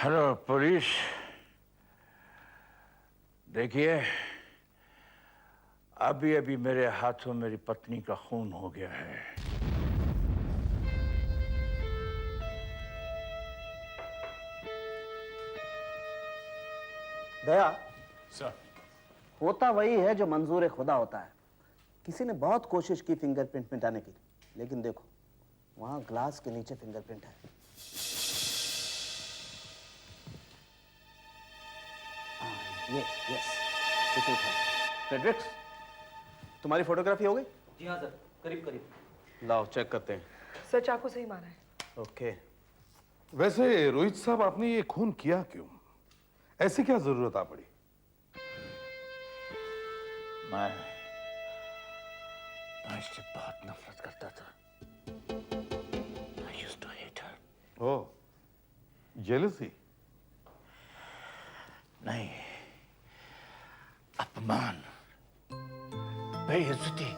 Hello police, देखिए अभी अभी मेरे हाथों मेरी पत्नी का खून हो गया है। दया सर, होता वही है जो मंजूर खुदा होता है। किसी ने बहुत कोशिश की फिंगरप्रिंट मिटाने की, लेकिन देखो वहां ग्लास के नीचे फिंगरप्रिंट है। यस, फ्रेडरिक्स, तुम्हारी फोटोग्राफी हो गई? जी हाँ सर, करीब करीब। लाओ चेक करते हैं। सर चाकू सही मारा है। ओके। वैसे रोहित साहब आपने ये खून किया क्यों? ऐसी क्या जरूरत आ पड़ी? मैं इससे बहुत नफरत करता था। I used to hate her. Oh, jealousy? नहीं, अपमान, बेइज्जती।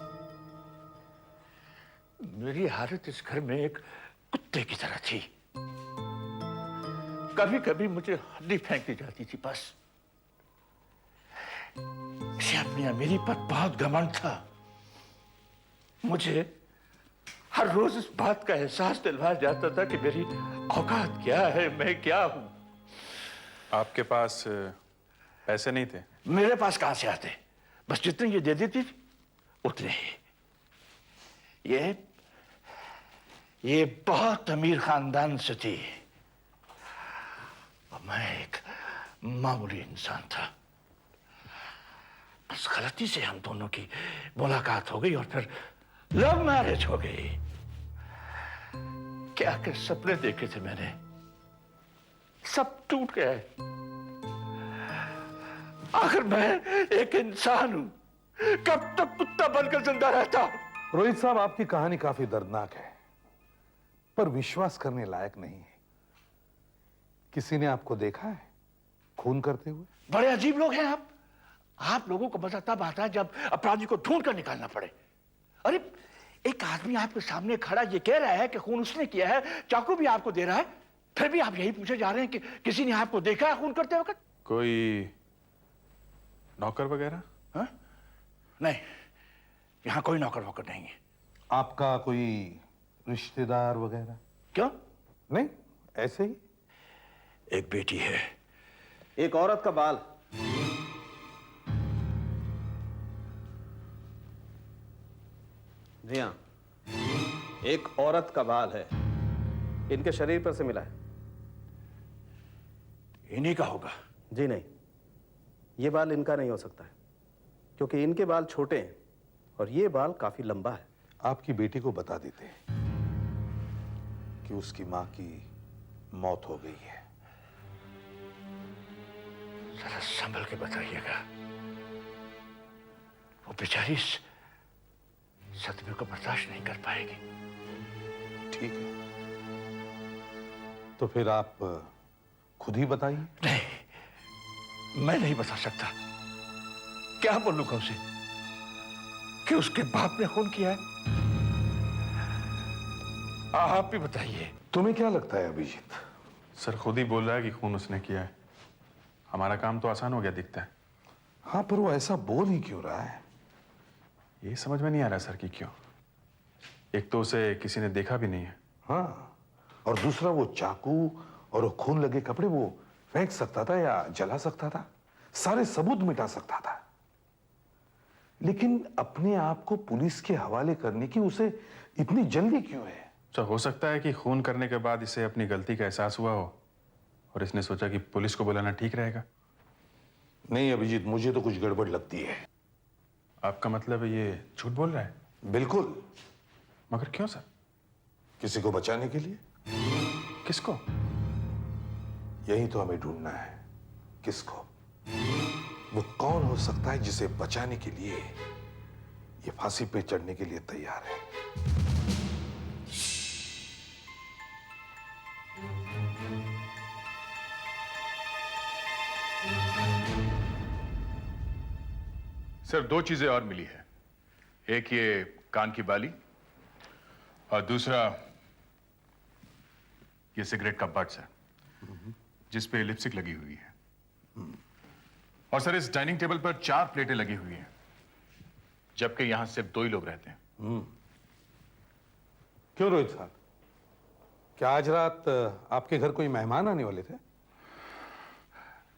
मेरी हालत इस घर में एक कुत्ते की तरह थी। कभी कभी मुझे हड्डी फेंक दी जाती थी बस। इसे अपनी अमीरी पर बहुत घमंड था। मुझे हर रोज इस बात का एहसास दिलवाया जाता था कि मेरी औकात क्या है, मैं क्या हूं। आपके पास पैसे नहीं थे? मेरे पास कहां से आते? बस जितने ये दे देती थी उतने ही। ये बहुत अमीर खानदान से थी और मैं एक मामूली इंसान था। बस गलती से हम दोनों की मुलाकात हो गई और फिर लव मैरिज हो गई। क्या क्या सपने देखे थे मैंने, सब टूट गए। आखिर मैं एक इंसान हूं, कब तक कुत्ता बनकर जिंदा रहता? रोहित साहब, आपकी कहानी काफी दर्दनाक है, पर विश्वास करने लायक नहीं है। किसी ने आपको देखा है खून करते हुए? बड़े अजीब लोग हैं आप लोगों को मजा तब आता है जब अपराधी को ढूंढ कर निकालना पड़े। अरे एक आदमी आपके सामने खड़ा ये कह रहा है कि खून उसने किया है, चाकू भी आपको दे रहा है, फिर भी आप यही पूछे जा रहे हैं कि किसी ने आपको देखा है खून करते वक्त? कोई नौकर वगैरह? हाँ? नहीं, यहां कोई नौकर वोकर नहीं है। आपका कोई रिश्तेदार वगैरह? क्यों? नहीं, ऐसे ही। एक बेटी है। एक औरत का बाल। जी हाँ, एक औरत का बाल है, इनके शरीर पर से मिला है। इन्हीं का होगा? जी नहीं, ये बाल इनका नहीं हो सकता है, क्योंकि इनके बाल छोटे हैं और ये बाल काफी लंबा है। आपकी बेटी को बता देते कि उसकी मां की मौत हो गई है। जरा संभल के बताइएगा, वो बेचारी इस सदमे को बर्दाश्त नहीं कर पाएगी। ठीक है, तो फिर आप खुद ही बताइए। नहीं, मैं नहीं बता सकता। क्या बोलूंगा उसे कि उसके बाप ने खून किया है? आप भी बताइए। तुम्हें क्या लगता है अभिजीत? सर खुद ही बोल रहा है कि खून उसने किया है। हमारा काम तो आसान हो गया दिखता है। हाँ, पर वो ऐसा बोल ही क्यों रहा है? ये समझ में नहीं आ रहा सर कि क्यों। एक तो उसे किसी ने देखा भी नहीं है। हाँ, और दूसरा वो चाकू और वो खून लगे कपड़े वो फेंक सकता था या जला सकता था, सारे सबूत मिटा सकता था। लेकिन अपने आप को पुलिस के हवाले करने की उसे इतनी जल्दी क्यों है? सर हो सकता है कि खून करने के बाद इसे अपनी गलती का एहसास हुआ हो और इसने सोचा कि पुलिस को बुलाना ठीक रहेगा। नहीं अभिजीत, मुझे तो कुछ गड़बड़ लगती है। आपका मतलब ये झूठ बोल रहा है? बिल्कुल। मगर क्यों सर? किसी को बचाने के लिए। किसको? यही तो हमें ढूंढना है, किसको। वो कौन हो सकता है जिसे बचाने के लिए ये फांसी पे चढ़ने के लिए तैयार है? सर दो चीजें और मिली है। एक ये कान की बाली और दूसरा ये सिगरेट का बट्स है जिस पे लिपस्टिक लगी हुई है। और सर इस डाइनिंग टेबल पर 4 प्लेटें लगी हुई हैं, जबकि यहां सिर्फ 2 ही लोग रहते हैं। क्यों रोहित साहब, क्या आज रात आपके घर कोई मेहमान आने वाले थे?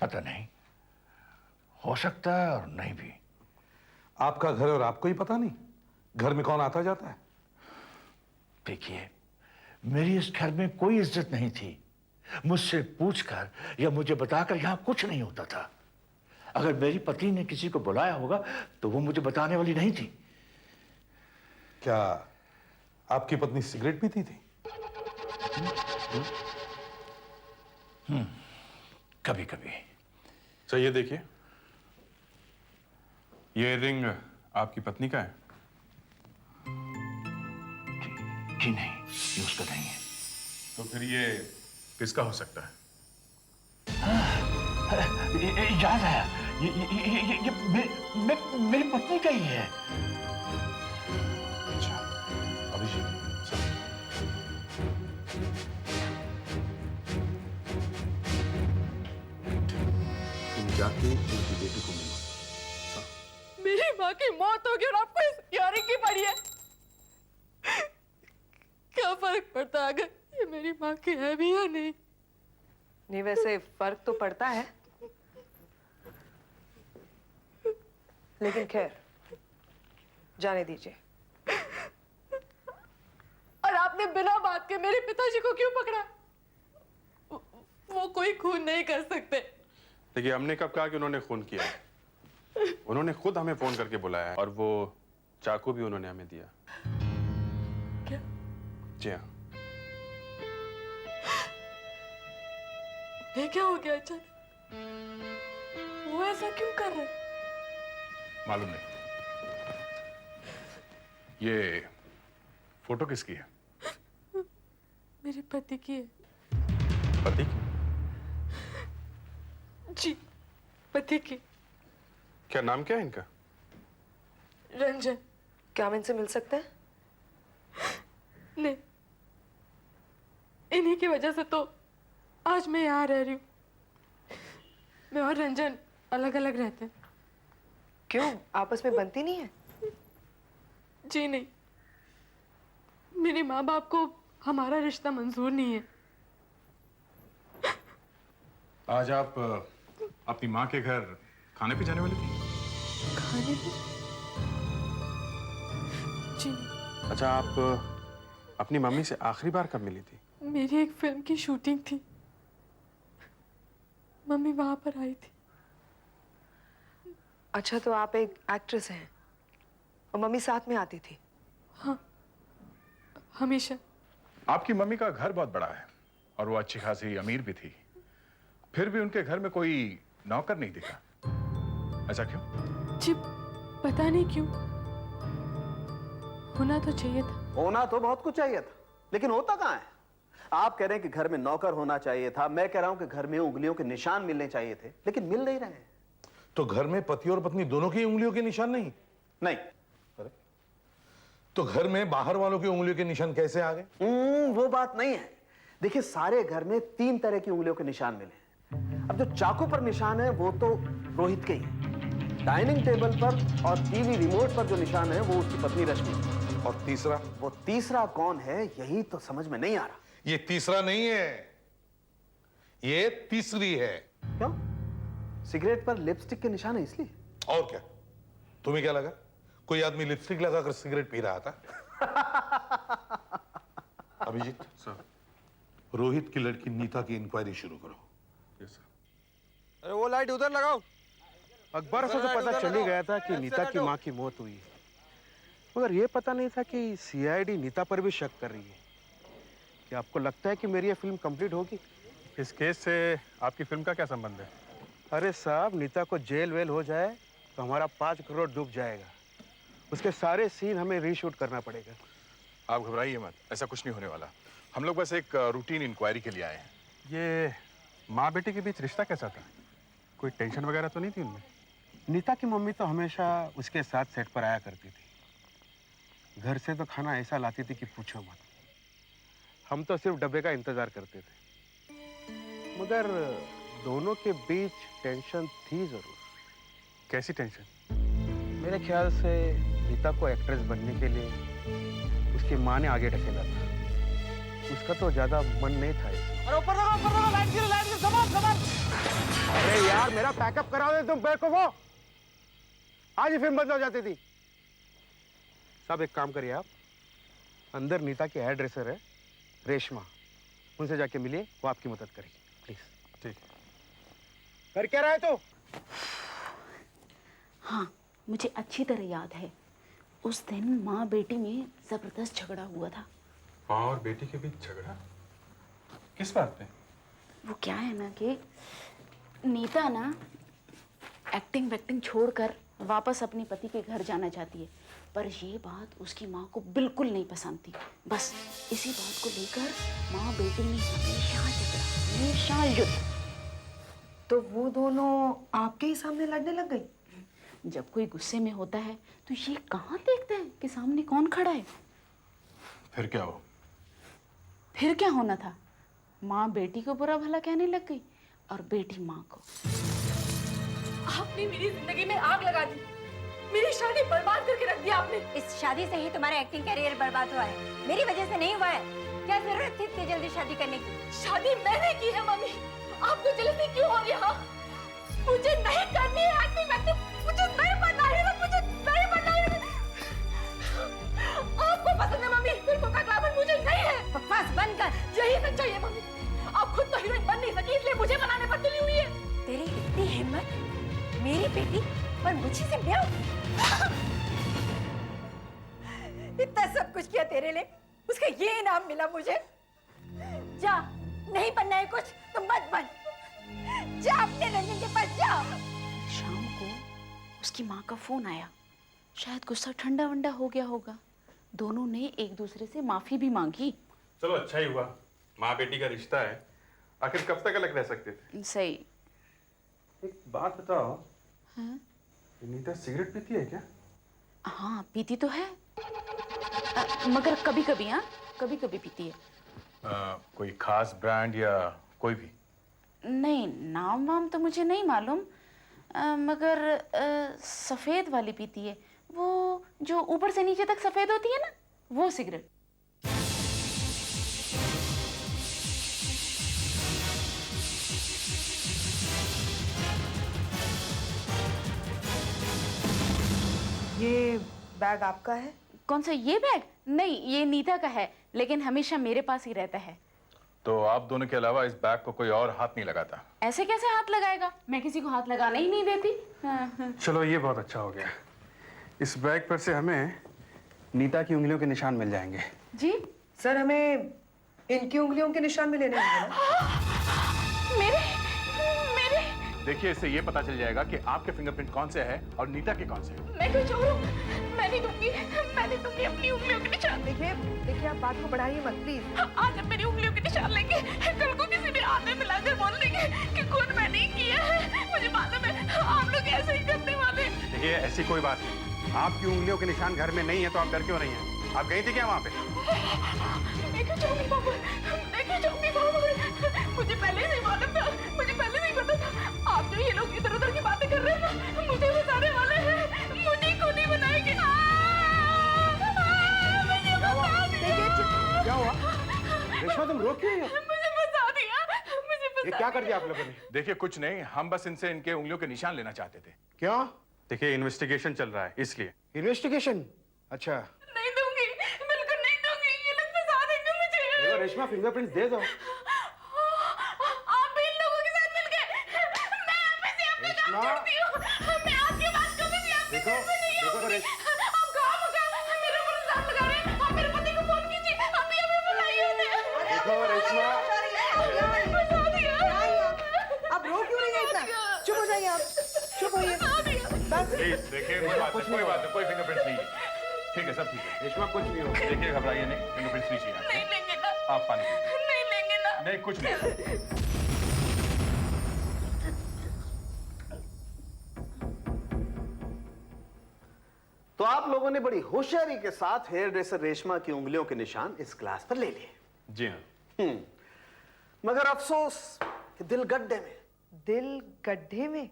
पता नहीं, हो सकता है और नहीं भी। आपका घर और आपको ही पता नहीं घर में कौन आता जाता है? देखिए, मेरी इस घर में कोई इज्जत नहीं थी। मुझसे पूछकर या मुझे बताकर यहां कुछ नहीं होता था। अगर मेरी पत्नी ने किसी को बुलाया होगा तो वो मुझे बताने वाली नहीं थी। क्या आपकी पत्नी सिगरेट पीती थी? कभी कभी। सर ये देखिए, ये रिंग आपकी पत्नी का है? जी नहीं, ये उसका नहीं है। तो फिर ये किसका हो सकता है? याद आया, ये मेरी पत्नी का ही है। अच्छा अभिजीत, सर तुम जाके उनकी बेटी को मिलो। मेरी माँ की मौत होगी और आपको इस इयरिंग की पड़ी है। क्या फर्क पड़ता है अगर ये मेरी माँ की है भी या नहीं? नहीं, वैसे फर्क तो पड़ता है, लेकिन खैर जाने दीजिए। और आपने बिना बात के मेरे पिताजी को क्यों पकड़ा? वो कोई खून नहीं कर सकते। देखिए, हमने कब कहा कि उन्होंने खून किया? उन्होंने खुद हमें फोन करके बुलाया है और वो चाकू भी उन्होंने हमें दिया। क्या? जी हाँ। ये क्या हो गया अचानक? वो ऐसा क्यों कर रहे? मालूम नहीं। ये फोटो किसकी है? मेरे पति की है। पति की? जी, पति की। क्या नाम क्या है इनका? रंजन। क्या हम इनसे मिल सकते हैं? नहीं, इन्हीं की वजह से तो आज मैं यहाँ रह रही हूँ। मैं और रंजन अलग अलग रहते हैं। क्यों, आपस में बनती नहीं है? जी नहीं, मेरे माँ बाप को हमारा रिश्ता मंजूर नहीं है। आज आप अपनी माँ के घर खाने पे जाने वाली थी? खाने पे? जी नहीं। अच्छा, आप अपनी मम्मी से आखिरी बार कब मिली थी? मेरी एक फिल्म की शूटिंग थी, मम्मी वहां पर आई थी। अच्छा, तो आप एक एक्ट्रेस हैं और मम्मी साथ में आती थी? हाँ। हमेशा। आपकी मम्मी का घर बहुत बड़ा है और वो अच्छी खासी अमीर भी थी, फिर भी उनके घर में कोई नौकर नहीं दिखा। ऐसा क्यों? जी पता नहीं क्यों, होना तो चाहिए था। होना तो बहुत कुछ चाहिए था, लेकिन होता कहाँ है? आप कह रहे हैं कि घर में नौकर होना चाहिए था, मैं कह रहा हूं कि घर में उंगलियों के निशान मिलने चाहिए थे, लेकिन मिल नहीं रहे हैं। तो घर में पति और पत्नी दोनों की उंगलियों के निशान नहीं? नहीं। तो घर में बाहर वालों की उंगलियों के निशान कैसे आ गए? वो बात नहीं है। देखिए, सारे घर में 3 तरह की उंगलियों के निशान मिले हैं। अब जो चाकू पर निशान है वो तो रोहित के ही है। डाइनिंग टेबल पर और टीवी रिमोट पर जो निशान है वो उसकी पत्नी रश्मि की। और तीसरा? वो तीसरा कौन है यही तो समझ में नहीं आ रहा। ये तीसरा नहीं है, ये तीसरी है। क्यों? सिगरेट पर लिपस्टिक के निशान है इसलिए? और क्या? तुम्हें क्या लगा कोई आदमी लिपस्टिक लगाकर सिगरेट पी रहा था? अभिजीत सर। रोहित की लड़की नीता की इंक्वायरी शुरू करो। Yes sir. अरे वो लाइट उधर लगाओ। अखबार से तो पता चल ही गया था कि नीता की मां की मौत हुई, मगर ये पता नहीं था कि सीआईडी नीता पर भी शक कर रही है। क्या आपको लगता है कि मेरी ये फिल्म कंप्लीट होगी? इस केस से आपकी फिल्म का क्या संबंध है? अरे साहब, नीता को जेल वेल हो जाए तो हमारा 5 करोड़ डूब जाएगा। उसके सारे सीन हमें रीशूट करना पड़ेगा। आप घबराइए मत, ऐसा कुछ नहीं होने वाला। हम लोग बस एक रूटीन इंक्वायरी के लिए आए हैं। ये माँ बेटे के बीच रिश्ता कैसा था? कोई टेंशन वगैरह तो नहीं थी उनमें? नीता की मम्मी तो हमेशा उसके साथ सेट पर आया करती थी। घर से तो खाना ऐसा लाती थी कि पूछो मत। हम तो सिर्फ डब्बे का इंतजार करते थे, मगर दोनों के बीच टेंशन थी जरूर। कैसी टेंशन? मेरे ख्याल से नीता को एक्ट्रेस बनने के लिए उसकी माँ ने आगे ढकेला था। उसका तो ज्यादा मन नहीं था इसमें। अरे ऊपर लगा, लाइट गिर, सामान। अरे यार, मेरा पैकअप करा दे तुम बेवकूफो। आज ही फिल्म बंद हो जाती थी। सब एक काम करिए आप, अंदर नीता की हेयर ड्रेसर है रेशमा, उनसे जाके मिलिए, वो आपकी मदद करेगी प्लीज। ठीक। कर क्या रहा है तू? हाँ, मुझे अच्छी तरह याद है, उस दिन माँ बेटी में जबरदस्त झगड़ा हुआ था। माँ और बेटी के बीच झगड़ा? किस बात पे? वो क्या है ना कि नीता ना एक्टिंग वैक्टिंग छोड़कर वापस अपने पति के घर जाना चाहती है, पर ये बात उसकी माँ को बिल्कुल नहीं पसंद थी। बस इसी बात को लेकर माँ बेटी में हमेशा झगड़ा, हमेशा युद्ध। तो वो दोनों आपके ही सामने लड़ने लग गई? जब कोई गुस्से में होता है तो ये कहाँ देखता है कि सामने कौन खड़ा है। फिर क्या हो? फिर क्या होना था? माँ बेटी को बुरा भला कहने लग गई और बेटी माँ को। आपने मेरी जिंदगी में आग लगा दी, मेरी शादी बर्बाद करके रख दिया आपने। इस शादी से ही तुम्हारा एक्टिंग कैरियर बर्बाद हुआ है, मेरी वजह से नहीं हुआ है। क्या जरूरत थी इतनी जल्दी शादी करने की? शादी मैंने की है मम्मी, आपको जल्दी क्यों हो रही है? मुझे नहीं करनी है एक्टिंग वैक्टिंग, मुझे नहीं बनना है, मुझे नहीं बनना है। आपको पसंद है मम्मी, फिल्मों का ग्लैमर मुझे नहीं है। बकवास बंद कर। यही सच्चाई है मम्मी, आप खुद तो हीरोइन बन नहीं सकी, इसलिए मुझे बनाने पर तुली हुई है। तेरी इतनी हिम्मत, मेरी बेटी और मुझे से ब्याह? इतना सब कुछ किया तेरे लिए, उसका ये इनाम मिला मुझे? जा, नहीं बनना है कुछ तो मत बन। जा अपने रंजन के पास जा। शाम को उसकी माँ का फोन आया, शायद गुस्सा ठंडा वंडा हो गया होगा। दोनों ने एक दूसरे से माफी भी मांगी। चलो अच्छा ही हुआ, माँ बेटी का रिश्ता है, आखिर कब तक अलग रह सकते थे? सही। एक बात बताओ, हाँ? नीता सिगरेट पीती है क्या? हाँ पीती तो है, मगर कभी कभी, हाँ कभी कभी पीती है। कोई खास ब्रांड या कोई भी? नहीं, नाम वाम तो मुझे नहीं मालूम, मगर सफेद वाली पीती है, वो जो ऊपर से नीचे तक सफेद होती है ना, वो सिगरेट। ये बैग आपका है? कौन सा ये बैग? नहीं, ये नीता का है, लेकिन हमेशा मेरे पास ही रहता है। तो आप दोनों के अलावा इस बैग को कोई और हाथ नहीं लगाता? ऐसे कैसे हाथ लगाएगा? मैं किसी को हाथ लगाने ही नहीं देती। चलो ये बहुत अच्छा हो गया, इस बैग पर से हमें नीता की उंगलियों के निशान मिल जाएंगे। जी? सर हमें इनकी उंगलियों के निशान भी लेने होंगे ना? मेरे मेरे देखिए, इससे ये पता चल जाएगा कि आपके फिंगरप्रिंट कौन से हैं और नीता के कौन से हैं। मैं कुछ और हूँ। मैं नहीं दूंगी अपनी उंगलियों के निशान। देखिए आप बात को बढ़ाइए मत प्लीज। आज हम मेरी उंगलियों के निशान लेंगे, कल को किसी भी हाथ में मिलाकर बोल देंगे कि खुद मैंने ही किया है। मुझे मालूम है आप लोग ऐसे ही करने वाले। देखिए ऐसी कोई बात नहीं, आपकी उंगलियों के निशान घर में नहीं है तो आप डर क्यों रही हैं? आप गई थी क्या वहाँ पे? देखिए जाऊंगी बाबू, मुझे पहले से ही मालूम था, मुझे पहले से ही पता था। आप जो ये लोग इधर उधर की बातें कर रहे हैं ना, मुझे बताने वाले हैं, मुझे खून ही बनाएंगे। क्या हुआ? रेशमा तुम रो क्यों रही हो? मुझे फंसा दिया, ये क्या कर दिया आप लोगों ने? देखिए कुछ नहीं, हम बस इनसे इनके उंगलियों के निशान लेना चाहते थे। क्यों? देखिए इन्वेस्टिगेशन चल रहा है इसलिए। इन्वेस्टिगेशन? अच्छा। नहीं दूंगी, बिल्कुल नहीं दूंगी, ये लोग फंसा देंगे मुझे। देखो रेशमा, फिंगरप्रिंट्स दे दो। आप भी इन लोगों के साथ मिल गए। मैं आप से अपना काम करती हूँ। मैं आपकी बात कभी भी आपसे देखो तो आप काम मेरे ऊपर इल्जाम लगा रहे हैं। आप मेरे पति को फोन कीजिए, अभी हमें बुलाइए उन्हें। देखो रेशमा, फंसा दिया। आप रो क्यों रही हैं इतना? चुप हो जाइए आप, चुप होइए बस। प्लीज देखिए, कोई बात नहीं, कोई फिंगरप्रिंट्स नहीं है। ठीक है, सब ठीक है। रेशमा कुछ नहीं होगा। देखिए घबराइए नहीं, फिंगरप्रिंट्स नहीं चाहिए। नहीं लेंगे ना, आप पानी पीजिए। नहीं लेंगे ना। नहीं, कुछ नहीं। तो आप लोगों ने बड़ी होशियारी के साथ हेयर ड्रेसर रेशमा की उंगलियों के निशान इस क्लास पर ले लिए। जी हाँ। मगर अफसोस कि दिल गड्ढे में। दिल गड्ढे में?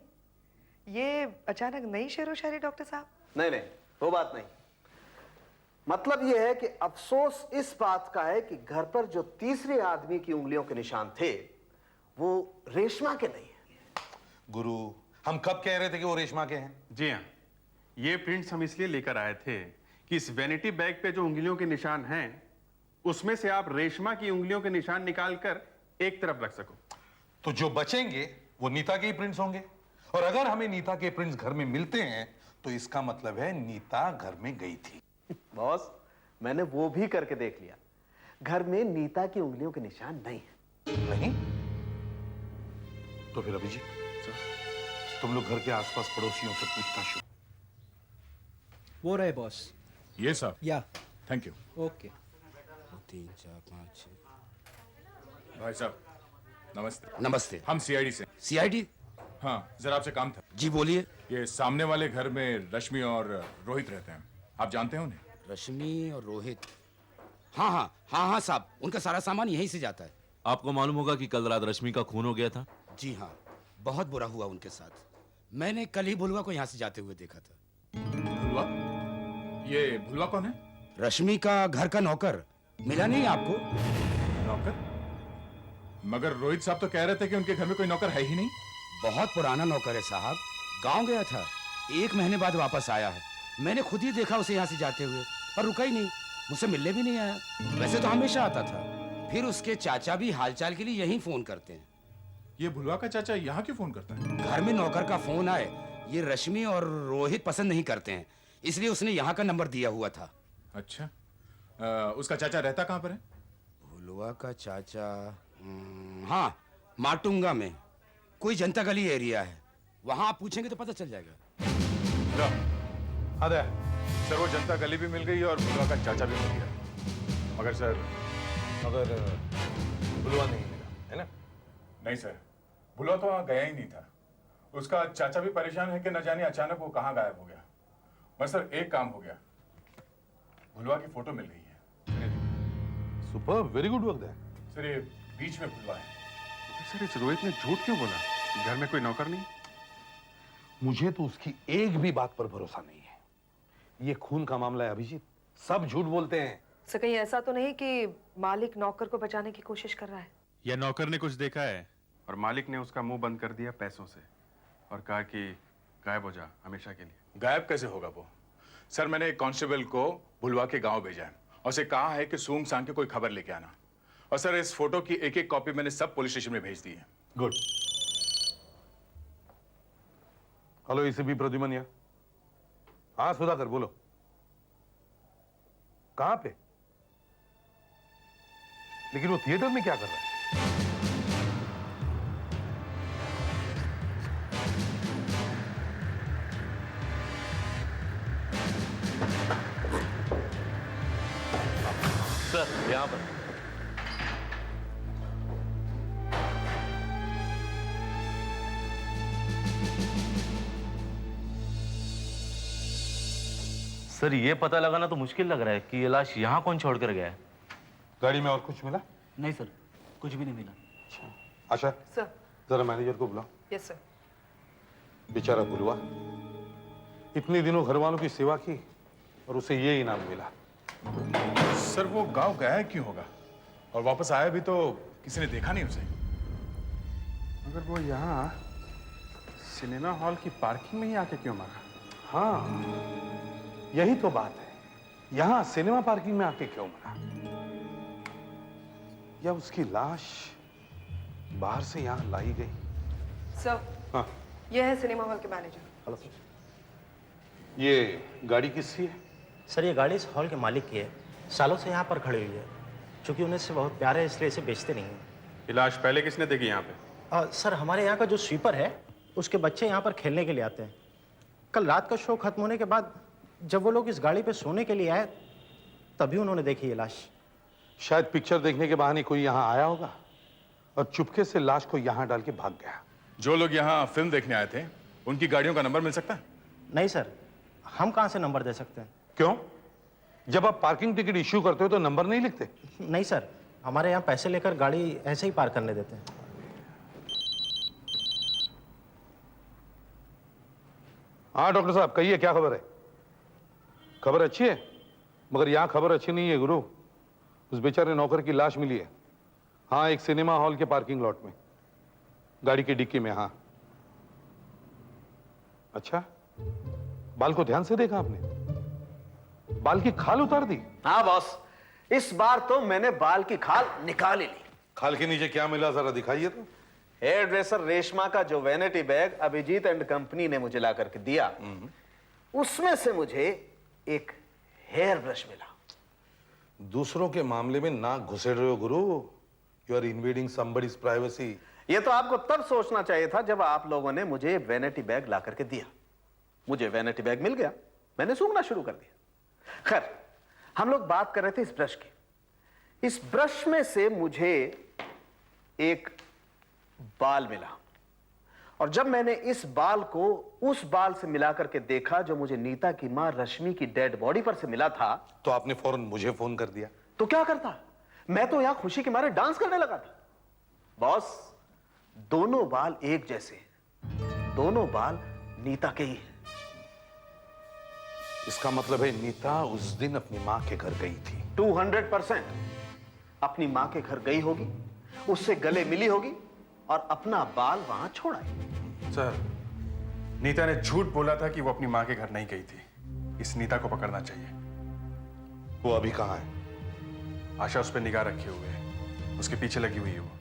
ये अचानक नई शेरो शायरी डॉक्टर साहब? नहीं नहीं, वो बात नहीं। मतलब यह है कि अफसोस इस बात का है कि घर पर जो तीसरे आदमी की उंगलियों के निशान थे वो रेशमा के नहीं है। गुरु, हम कब कह रहे थे कि वो रेशमा के हैं? जी हाँ, ये प्रिंट्स हम इसलिए लेकर आए थे कि इस वैनिटी बैग पे जो उंगलियों के निशान हैं उसमें से आप रेशमा की उंगलियों के निशान निकालकर एक तरफ रख सको। तो जो बचेंगे वो नीता के ही प्रिंट्स होंगे, और अगर हमें नीता के प्रिंट्स घर में मिलते हैं तो इसका मतलब है नीता घर में गई थी। बॉस, मैंने वो भी करके देख लिया। घर में नीता की उंगलियों के निशान नहीं है। नहीं? तो फिर अभिजीत, तुम लोग घर के आसपास पड़ोसियों से पूछताछ शुरू। वो रहे बॉस। ये सब? या थैंक यू। ओके। 3 4 5 6। भाई साहब नमस्ते। नमस्ते। हम सीआईडी से। सीआईडी? हाँ, जरा आपसे काम था। जी बोलिए। ये सामने वाले घर में रश्मि और रोहित रहते हैं, आप जानते हैं उन्हें? रश्मि और रोहित? हाँ साहब, उनका सारा सामान यहीं से जाता है। आपको मालूम होगा कि कल रात रश्मि का खून हो गया था? जी हाँ, बहुत बुरा हुआ उनके साथ। मैंने कल ही भुलवा को यहाँ से जाते हुए देखा था। भुलवा? ये भुलवा कौन है? रश्मि का घर का नौकर। मिला नहीं आपको? नौकर? मगर रोहित साहब तो कह रहे थे कि उनके घर में कोई नौकर है ही नहीं। बहुत पुराना नौकर है साहब, गांव गया था, 1 महीने बाद वापस आया है। मैंने खुद ही देखा उसे यहाँ से जाते हुए, पर रुका ही नहीं, मुझसे मिलने भी नहीं आया। वैसे तो हमेशा आता था। फिर उसके चाचा भी हालचाल के लिए यहीं फोन करते हैं। ये भुलवा का चाचा यहाँ क्यों फोन करता है? घर में नौकर का फोन आए ये रश्मि और रोहित पसंद नहीं करते हैं, इसलिए उसने यहाँ का नंबर दिया हुआ था। अच्छा, उसका चाचा रहता कहाँ पर है? भुलवा का चाचा हाँ, माटुंगा में कोई जनता गली एरिया है, वहां आप पूछेंगे तो पता चल जाएगा। अरे सर, वो जनता गली भी मिल गई और भुलवा का चाचा भी मिल गया। मगर सर, मगर भुलवा नहीं मिला, है ना? नहीं सर, भुलवा तो वहां गया ही नहीं था। उसका चाचा भी परेशान है कि न जाने अचानक वो कहाँ गायब हो गया। मगर सर, एक काम हो गया, भुलवा की फोटो मिल गई है। Super, very good work that. Sir, ये बीच में भुलवा है। सर, इस रोहित ने झूठ क्यों बोला? घर में कोई नौकर नहीं? मुझे तो उसकी एक भी बात पर भरोसा नहीं है। ये खून का मामला है अभिजीत, सब झूठ बोलते हैं। सर कहीं ऐसा तो नहीं कि मालिक नौकर को बचाने की कोशिश कर रहा है? या नौकर ने कुछ देखा है और मालिक ने उसका मुंह बंद कर दिया पैसों से और कहा कि गायब हो जा हमेशा के लिए। गायब कैसे होगा वो? सर, मैंने एक कांस्टेबल को भुलवा के गांव भेजा है और उसे कहा है कि सूंघ सांघ के कोई खबर लेके आना। और सर, इस फोटो की एक कॉपी मैंने सब पुलिस स्टेशन में भेज दी है। गुड। हेलो एसीपी प्रद्युमन यहाँ। हाँ सुधाकर, बोलो। कहां पे? लेकिन वो थिएटर में क्या कर रहा है? सर यहाँ पर सर ये पता लगाना तो मुश्किल लग रहा है कि ये लाश यहाँ कौन छोड़ कर गया है। गाड़ी में और कुछ मिला? नहीं सर, कुछ भी नहीं मिला। आशा, सर। जरा मैनेजर को बुलाओ। Yes sir. बेचारा गुलवा, इतने दिनों घर वालों की सेवा की और उसे ये इनाम मिला। सर वो गांव गया है क्यों होगा? और वापस आया भी तो किसी ने देखा नहीं उसे। अगर वो यहाँ सिनेमा हॉल की पार्किंग में ही आके क्यों मारा? हाँ, यही तो बात है। यहां सिनेमा पार्किंग में आके क्यों मरा? या उसकी लाश बाहर से यहां लाई गई? सर, हाँ, यह है सिनेमा हॉल के मैनेजर। Hello sir. ये गाड़ी किसकी है? सर ये गाड़ी इस हॉल के मालिक की है, सालों से यहाँ पर खड़ी हुई है। चूंकि उन्हें इससे बहुत प्यार है इसलिए इसे बेचते नहीं हैं। ये लाश पहले किसने देखी यहाँ पे? सर हमारे यहाँ का जो स्वीपर है उसके बच्चे यहाँ पर खेलने के लिए आते हैं। कल रात का शो खत्म होने के बाद जब वो लोग इस गाड़ी पे सोने के लिए आए तभी उन्होंने देखी ये लाश। शायद पिक्चर देखने के बहाने कोई यहां आया होगा और चुपके से लाश को यहां डाल के भाग गया। जो लोग यहाँ फिल्म देखने आए थे उनकी गाड़ियों का नंबर मिल सकता है? नहीं सर, हम कहाँ से नंबर दे सकते हैं? क्यों? जब आप पार्किंग टिकट इश्यू करते हो तो नंबर नहीं लिखते? नहीं सर, हमारे यहाँ पैसे लेकर गाड़ी ऐसे ही पार करने देते हैं। हाँ डॉक्टर साहब कहिए, क्या खबर है? खबर अच्छी है, मगर यहां खबर अच्छी नहीं है गुरु। उस बेचारे नौकर की लाश मिली है। हाँ, एक सिनेमा हॉल के पार्किंग लॉट में, गाड़ी की डिक्की में। हाँ। अच्छा, बाल को ध्यान से देखा आपने? बाल की खाल उतार दी? हाँ बॉस, इस बार तो मैंने बाल की खाल निकाल ही ली। खाल के नीचे क्या मिला, जरा दिखाइए तो। हेयर ड्रेसर रेशमा का जो vanity bag Abhijeet and company ने मुझे ला करके दिया, उसमें से मुझे एक हेयर ब्रश मिला। दूसरों के मामले में नाक घुसेड़ रहे हो गुरु। You are invading somebody's privacy. ये तो आपको तब सोचना चाहिए था जब आप लोगों ने मुझे वैनिटी बैग ला करके दिया। मुझे वैनिटी बैग मिल गया, मैंने सूंघना शुरू कर दिया। खैर, हम लोग बात कर रहे थे इस ब्रश की। इस ब्रश में से मुझे एक बाल मिला और जब मैंने इस बाल को उस बाल से मिला करके देखा जो मुझे नीता की मां रश्मि की डेड बॉडी पर से मिला था, तो आपने फौरन मुझे फोन कर दिया। तो क्या करता, मैं तो यहां खुशी के मारे डांस करने लगा था। बॉस, दोनों बाल एक जैसे, दोनों बाल नीता के ही हैं। इसका मतलब है नीता उस दिन अपनी मां के घर गई थी। 200% अपनी मां के घर गई होगी, उससे गले मिली होगी और अपना बाल वहां छोड़ आई। सर, नीता ने झूठ बोला था कि वो अपनी मां के घर नहीं गई थी। इस नीता को पकड़ना चाहिए। वो अभी कहां है? आशा उस पर निगाह रखे हुए है, उसके पीछे लगी हुई है वो।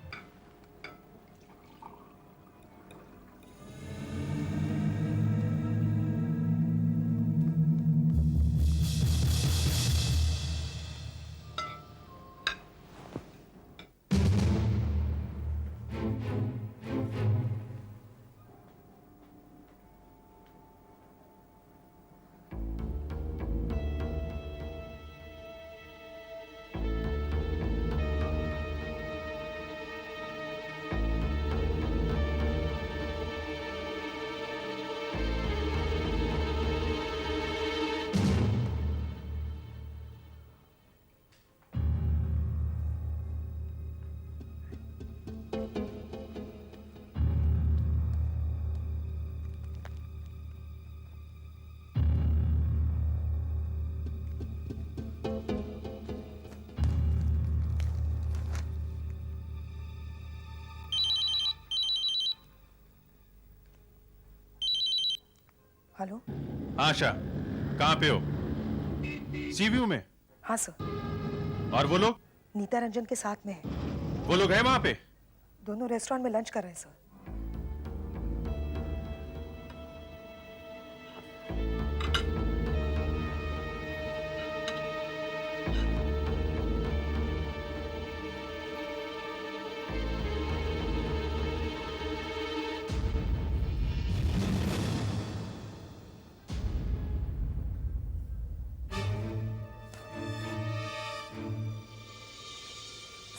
हेलो। आशा, कहाँ पे हो? सीव्यू में? हाँ सर। और वो लोग? नीता रंजन के साथ में है। वो लोग हैं वहां पे? दोनों रेस्टोरेंट में लंच कर रहे हैं सर।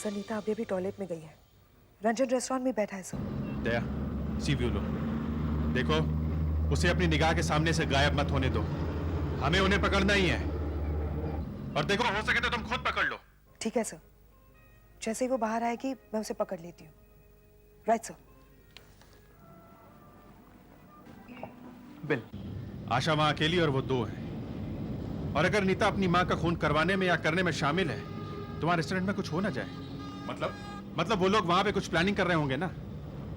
सर नीता अभी अभी टॉयलेट में गई है। रंजन रेस्टोरेंट में बैठा है सर। दया, सी व्यू लो। देखो, उसे अपनी निगाह के सामने से गायब मत होने दो। हमें उन्हें पकड़ना ही है। और देखो, हो सके तो तुम खुद पकड़ लो। ठीक है सर, जैसे ही वो बाहर आएगी मैं उसे पकड़ लेती हूँ। Right sir. बिल, आशा वहां अकेली और वो दो है। और अगर नीता अपनी माँ का खून करवाने में या करने में शामिल है तो वहां रेस्टोरेंट में कुछ हो ना जाए। मतलब वो लोग वहां पे कुछ प्लानिंग कर रहे होंगे ना,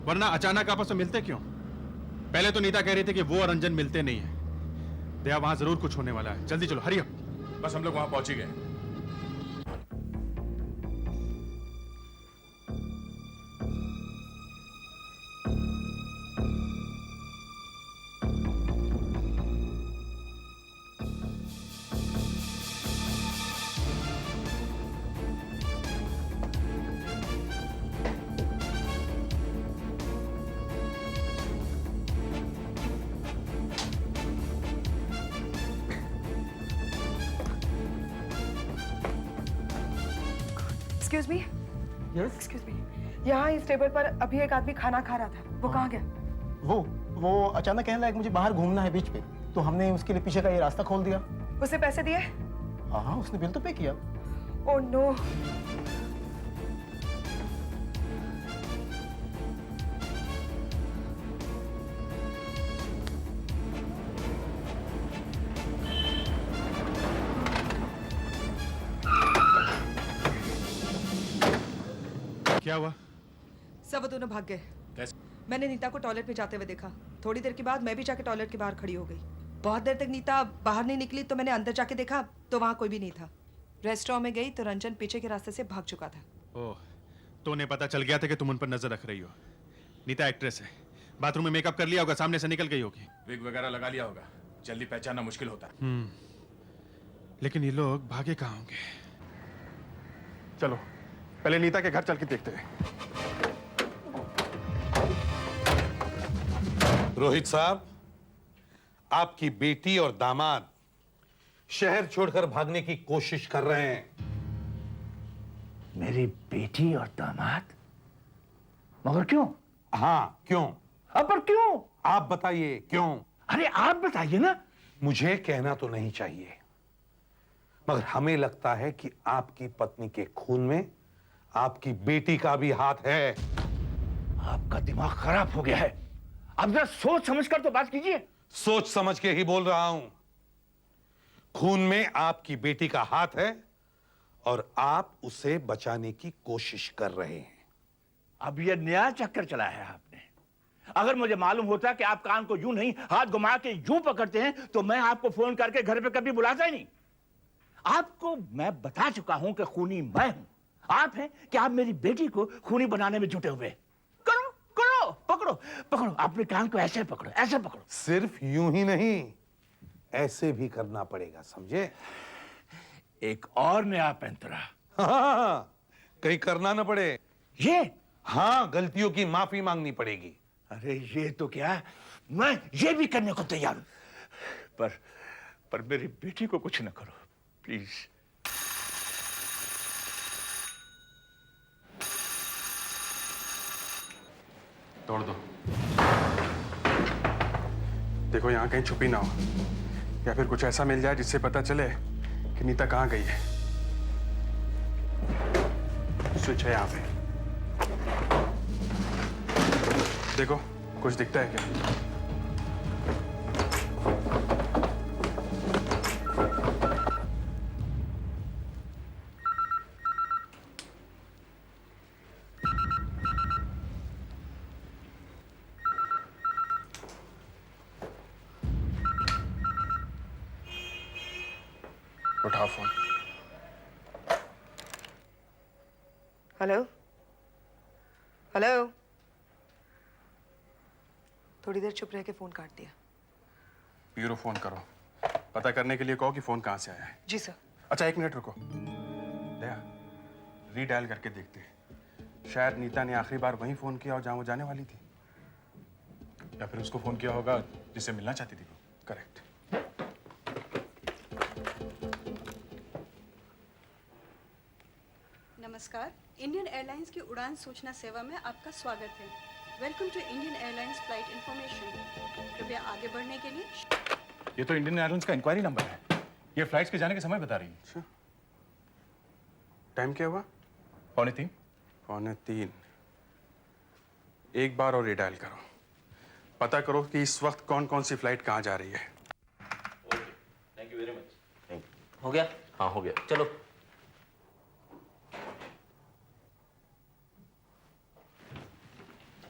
वरना अचानक आपस में मिलते क्यों? पहले तो नीता कह रही थी कि वो और रंजन मिलते नहीं है। दया, वहां जरूर कुछ होने वाला है। जल्दी चलो, हरी अप। बस हम लोग वहां पहुंच ही गए। Excuse me. Yes excuse me. यहाँ इस टेबल पर अभी एक आदमी खाना खा रहा था, वो कहाँ गया? वो अचानक कहने लगा कि मुझे बाहर घूमना है बीच पे, तो हमने उसके लिए पीछे का ये रास्ता खोल दिया। उसे पैसे दिए? हाँ, उसने बिल तो पे किया। Oh no. क्या हुआ? सब वो दोनों भाग गए। कैसे? मैंने नीता को टॉयलेट में जाते हुए देखा। थोड़ी देर के बाद मैं भी जाके टॉयलेट के बाहर खड़ी हो गई। बहुत देर तक नीता बाहर नहीं निकली तो मैंने अंदर जाके देखा तो वहाँ कोई भी नहीं था। रेस्टोरेंट में गई तो रंजन पीछे के रास्ते से भाग चुका था। ओह, तो उन्हें पता चल गया था कि तुम उन पर नजर रख रही हो। नीता एक्ट्रेस है, बाथरूम में मेकअप कर लिया होगा, सामने से निकल गई होगी। विग वगैरह लगा लिया होगा, जल्दी पहचानना मुश्किल होता है। लेकिन ये लोग भागे कहाँ होंगे? चलो पहले नीता के घर चल के देखते हैं। रोहित साहब, आपकी बेटी और दामाद शहर छोड़कर भागने की कोशिश कर रहे हैं। मेरी बेटी और दामाद? मगर क्यों? हाँ, क्यों? अब पर क्यों? आप बताइए क्यों? अरे आप बताइए ना। मुझे कहना तो नहीं चाहिए, मगर हमें लगता है कि आपकी पत्नी के खून में आपकी बेटी का भी हाथ है। आपका दिमाग खराब हो गया है। आप जरा सोच समझ कर तो बात कीजिए। सोच समझ के ही बोल रहा हूं। खून में आपकी बेटी का हाथ है और आप उसे बचाने की कोशिश कर रहे हैं। अब यह नया चक्कर चलाया है आपने। अगर मुझे मालूम होता कि आप कान को यूं नहीं हाथ घुमा के यूं पकड़ते हैं तो मैं आपको फोन करके घर पे कभी बुलाता ही नहीं। आपको मैं बता चुका हूं कि खूनी मैं हूं। आप हैं कि आप मेरी बेटी को खूनी बनाने में जुटे हुए। करो करो, पकड़ो पकड़ो, अपने कान को ऐसे पकड़ो, ऐसे पकड़ो। सिर्फ यूं ही नहीं, ऐसे भी करना पड़ेगा, समझे? एक और नया पैंतरा। हाँ, कहीं करना ना पड़े। ये? हाँ, गलतियों की माफी मांगनी पड़ेगी। अरे ये तो क्या, मैं ये भी करने को तैयार हूं, पर मेरी बेटी को कुछ न करो प्लीज। तोड़ दो। देखो यहाँ कहीं छुपी ना हो, या फिर कुछ ऐसा मिल जाए जिससे पता चले कि नीता कहाँ गई है। स्विच है यहाँ पे, देखो कुछ दिखता है क्या? उठाओ फोन। Hello hello. थोड़ी देर चुप रह के फोन काट दिया। ब्यूरो फोन करो, पता करने के लिए कहो कि फोन कहाँ से आया है। जी सर। अच्छा एक मिनट रुको, दया रीडायल करके देखते हैं। शायद नीता ने आखिरी बार वहीं फोन किया और जहाँ वो जाने वाली थी, या फिर उसको फोन किया होगा जिससे मिलना चाहती थी वो। करेक्ट। नमस्कार। इंडियन एयरलाइंस की उड़ान सूचना सेवा में आपका स्वागत है। Welcome to Indian Airlines flight information. कृपया आगे बढ़ने के लिए। ये तो इंडियन एयरलाइंस का इंक्वायरी नंबर है। ये फ्लाइट्स के जाने के समय बता रही है। अच्छा, टाइम क्या हुआ? 2:45। 2:45। एक बार और रिडायल करो, पता करो कि इस वक्त कौन कौन सी फ्लाइट कहाँ जा रही है। Thank you very much. हो गया? हाँ हो गया, चलो।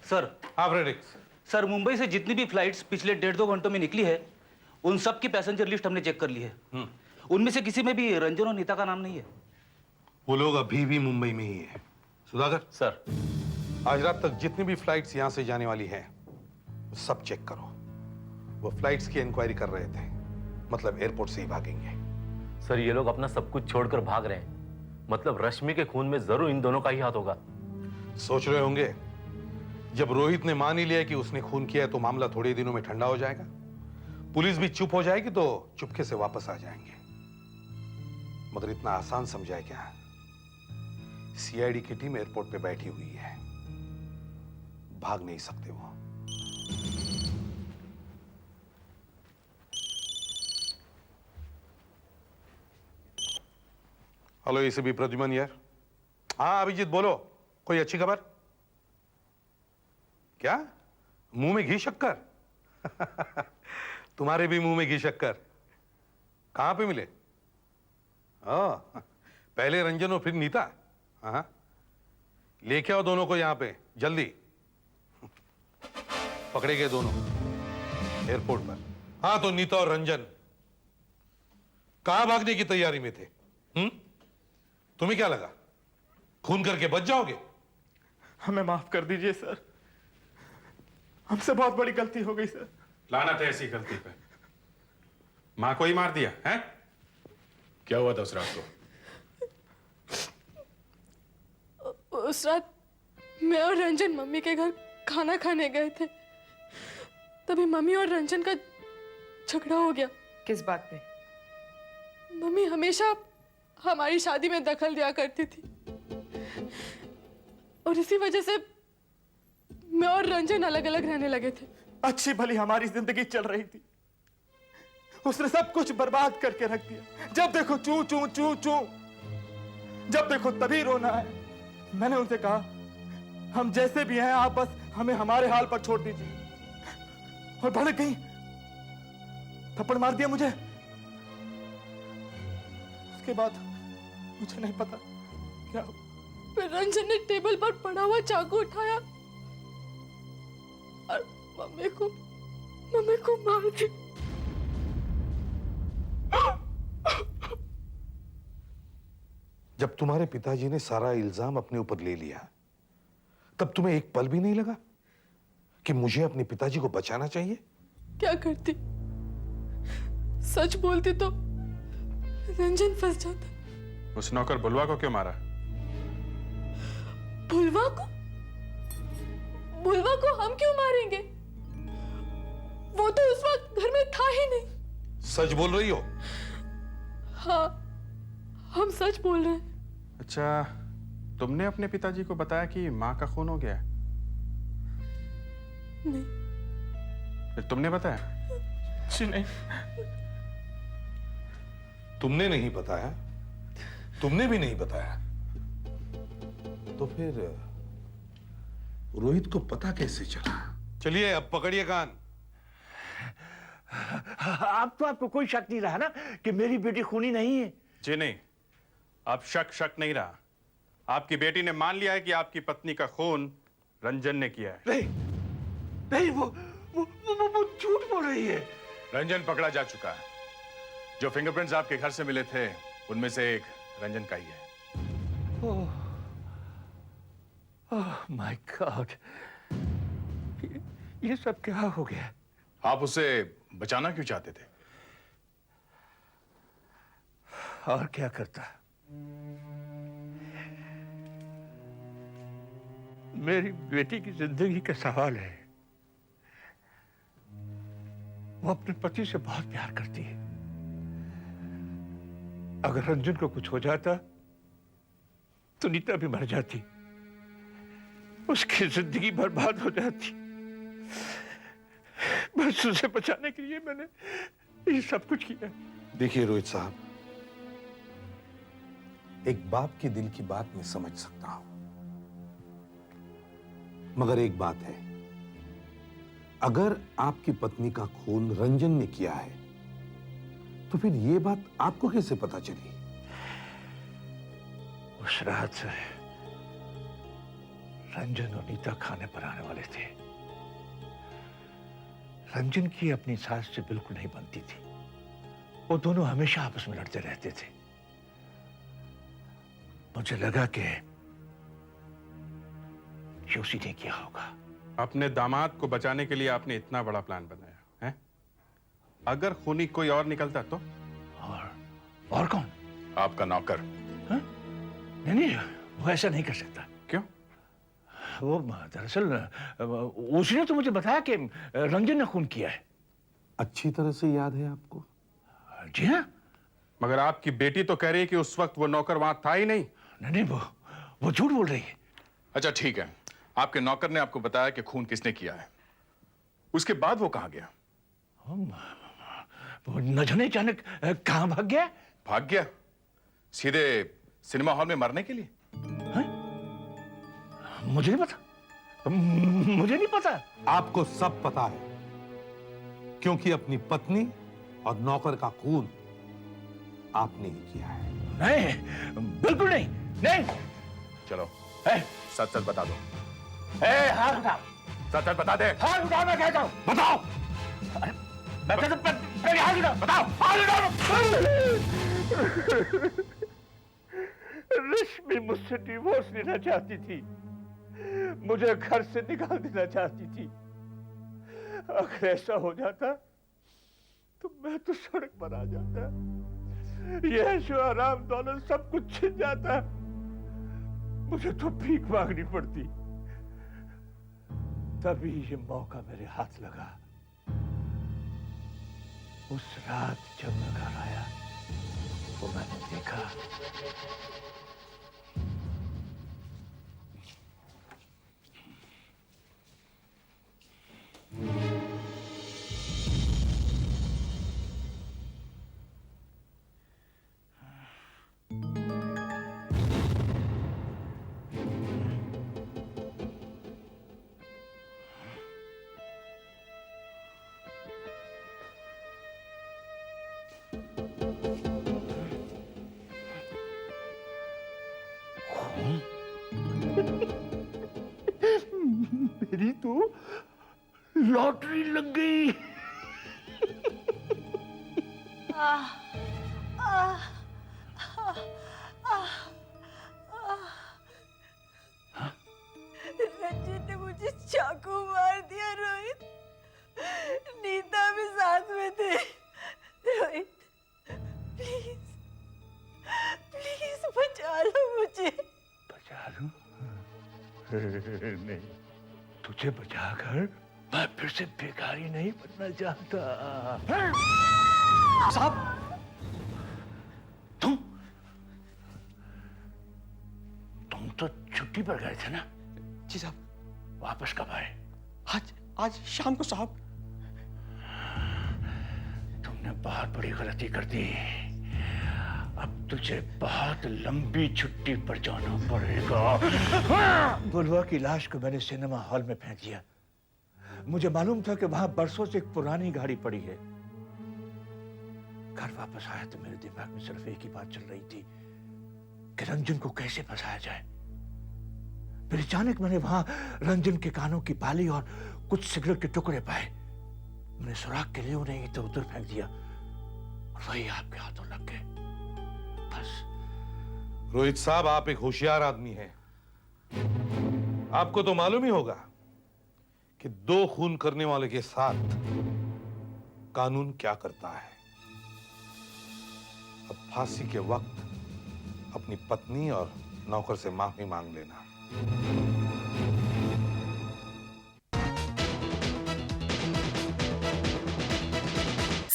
सर। हाँ फ्रेडरिक्स। सर, मुंबई से जितनी भी फ्लाइट्स पिछले 1.5-2 घंटों में निकली है, उन सब की पैसेंजर लिस्ट हमने चेक कर ली है। उनमें से किसी में भी रंजन और नीता का नाम नहीं है। वो लोग अभी भी मुंबई में ही है। सुधाकर सर, आज रात तक जितनी भी फ्लाइट्स यहां से जाने वाली हैं, वो सब चेक करो। वो फ्लाइट्स की इंक्वायरी कर रहे थे, मतलब एयरपोर्ट से ही भागेंगे। सर ये लोग अपना सब कुछ छोड़कर भाग रहे हैं, मतलब रश्मि के खून में जरूर इन दोनों का ही हाथ होगा। सोच रहे होंगे जब रोहित ने मान ही लिया कि उसने खून किया है तो मामला थोड़े दिनों में ठंडा हो जाएगा, पुलिस भी चुप हो जाएगी तो चुपके से वापस आ जाएंगे। मगर इतना आसान समझा है क्या? सीआईडी की टीम एयरपोर्ट पे बैठी हुई है, भाग नहीं सकते वो। हेलो एसीपी प्रद्युमन यार। हाँ अभिजीत बोलो, कोई अच्छी खबर? क्या मुंह में घी शक्कर? तुम्हारे भी मुंह में घी शक्कर। कहां पे मिले? पहले रंजन और फिर नीता। हाँ लेके आओ दोनों को यहां पे जल्दी। पकड़े गए दोनों एयरपोर्ट पर। हाँ तो नीता और रंजन कहां भागने की तैयारी में थे? तुम्हें क्या लगा खून करके बच जाओगे? हमें माफ कर दीजिए सर, हमसे बहुत बड़ी गलती हो गई सर। लानत है ऐसी गलती पे। मां को ही मार दिया है? क्या हुआ था उस रात को? उस रात मैं और रंजन मम्मी के घर खाना खाने गए थे, तभी मम्मी और रंजन का झगड़ा हो गया। किस बात पे? मम्मी हमेशा हमारी शादी में दखल दिया करती थी और इसी वजह से मैं और रंजन अलग अलग रहने लगे थे। अच्छी भली हमारी जिंदगी चल रही थी, उसने सब कुछ बर्बाद करके रख दिया। जब देखो चू चू चू चू, जब देखो तभी रोना है। मैंने उनसे कहा हम जैसे भी हैं आप बस हमें हमारे हाल पर छोड़ दीजिए, और भड़क गई, थप्पड़ मार दिया मुझे। उसके बाद मुझे नहीं पता क्या। फिर रंजन ने टेबल पर पड़ा हुआ चाकू उठाया और मम्मी को मार दी। जब तुम्हारे पिताजी ने सारा इल्जाम अपने ऊपर ले लिया, तब तुम्हें एक पल भी नहीं लगा कि मुझे अपने पिताजी को बचाना चाहिए? क्या करती? सच बोलती तो रंजन फंस जाता। उस नौकर बुलवा को क्यों मारा? बुलवा को? बुलवा को हम क्यों मारेंगे? वो तो उस वक्त घर में था ही नहीं। सच बोल रही हो? हाँ, हम सच बोल रहे हैं। अच्छा, तुमने अपने पिताजी को बताया कि मां का खून हो गया? नहीं। फिर तुमने बताया? जी नहीं। तुमने नहीं बताया, तुमने भी नहीं बताया, तो फिर रोहित को पता कैसे चला? चलिए अब पकड़िए कान। आप तो आपको कोई शक नहीं रहा ना कि मेरी बेटी खूनी नहीं है? जी नहीं, अब शक नहीं रहा। आपकी बेटी ने मान लिया है कि आपकी पत्नी का खून रंजन ने किया है। नहीं, वो झूठ बोल रही है। रंजन पकड़ा जा चुका है। जो फिंगरप्रिंट्स आपके घर से मिले थे उनमें से एक रंजन का ही है। ओह माय गॉड, ये सब क्या हो गया? आप उसे बचाना क्यों चाहते थे? और क्या करता? मेरी बेटी की जिंदगी का सवाल है। वो अपने पति से बहुत प्यार करती है। अगर रंजन को कुछ हो जाता तो नीता भी मर जाती, उसकी जिंदगी बर्बाद हो जाती। बस उसे बचाने के लिए मैंने ये सब कुछ किया। देखिए रोहित साहब, एक बाप के दिल की बात मैं समझ सकता हूं, मगर एक बात है, अगर आपकी पत्नी का खून रंजन ने किया है तो फिर यह बात आपको कैसे पता चली? उस रात रंजन और नीता खाने पर आने वाले थे। रंजन की अपनी सास से बिल्कुल नहीं बनती थी, वो दोनों हमेशा आपस में लड़ते रहते थे। मुझे लगा कि ये उसी ने किया होगा। अपने दामाद को बचाने के लिए आपने इतना बड़ा प्लान बनाया है? अगर खूनी कोई और निकलता तो? और कौन? आपका नौकर। हाँ? नहीं, वो ऐसा नहीं कर सकता। क्यों? वो दरअसल उसने तो मुझे बताया कि रंजन ने खून किया है। अच्छी तरह से याद है आपको? जी हाँ। मगर आपकी बेटी तो कह रही है कि उस वक्त वो नौकर वहां था ही नहीं। नहीं, वो झूठ बोल रही है। अच्छा ठीक है, आपके नौकर ने आपको बताया कि खून किसने किया है, उसके बाद वो कहां गया? वो न जाने अचानक कहां भाग गया? भाग गया सीधे सिनेमा हॉल में मरने के लिए? मुझे नहीं पता, मुझे नहीं पता। आपको सब पता है, क्योंकि अपनी पत्नी और नौकर का खून आपने ही किया है। नहीं, बिल्कुल नहीं। नहीं। चलो सच सच बता दो। हाथ उठाओ। सच सच बता दे। हाथ उठाओ, मैं कहता हूं। बताओ। अरे मैं कहता हूं, पहले हाथ उठाओ। बताओ, हाथ उठाओ। रश्मि मुझसे डिवोर्स लेना चाहती थी, मुझे घर से निकाल देना चाहती थी। अगर ऐसा हो जाता तो मैं तो सड़क पर आ जाता, ये ऐशो आराम दौलत सब कुछ छिन जाता, मुझे तो भीख मांगनी पड़ती। तभी ये मौका मेरे हाथ लगा। उस रात जब मैं घर आया तो मैंने देखा मेरी तो लॉटरी लग गई। रंजन ने मुझे चाकू मार दिया रोहित। नीता भी साथ में थे। रोहित प्लीज प्लीज बचा लो मुझे। बचा लूं? नहीं, तुझे बचाकर मैं फिर से भिखारी नहीं बनना चाहता। साहब, तुम तो छुट्टी पर गए थे ना? जी साहब। वापस कब आए? आज शाम को साहब। तुमने बहुत बड़ी गलती कर दी। अब तुझे बहुत लंबी छुट्टी पर जाना पड़ेगा। बुलवा की लाश को मैंने सिनेमा हॉल में फेंक दिया। मुझे मालूम था कि वहां बरसों से एक पुरानी गाड़ी पड़ी है। घर वापस आया तो मेरे दिमाग में सिर्फ एक ही बात चल रही थी कि रंजन को कैसे फंसाया जाए। फिर अचानक मैंने वहां रंजन के कानों की बाली और कुछ सिगरेट के टुकड़े पाए। मैंने सुराग के लिए उन्हें इधर उधर फेंक दिया और वही आपके हाथों लग गए। बस। रोहित साहब, आप एक होशियार आदमी हैं। आपको तो मालूम ही होगा कि दो खून करने वाले के साथ कानून क्या करता है। अब फांसी के वक्त अपनी पत्नी और नौकर से माफी मांग लेना।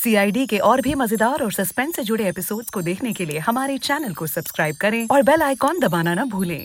CID के और भी मजेदार और सस्पेंस से जुड़े एपिसोड्स को देखने के लिए हमारे चैनल को सब्सक्राइब करें और बेल आइकॉन दबाना ना भूलें।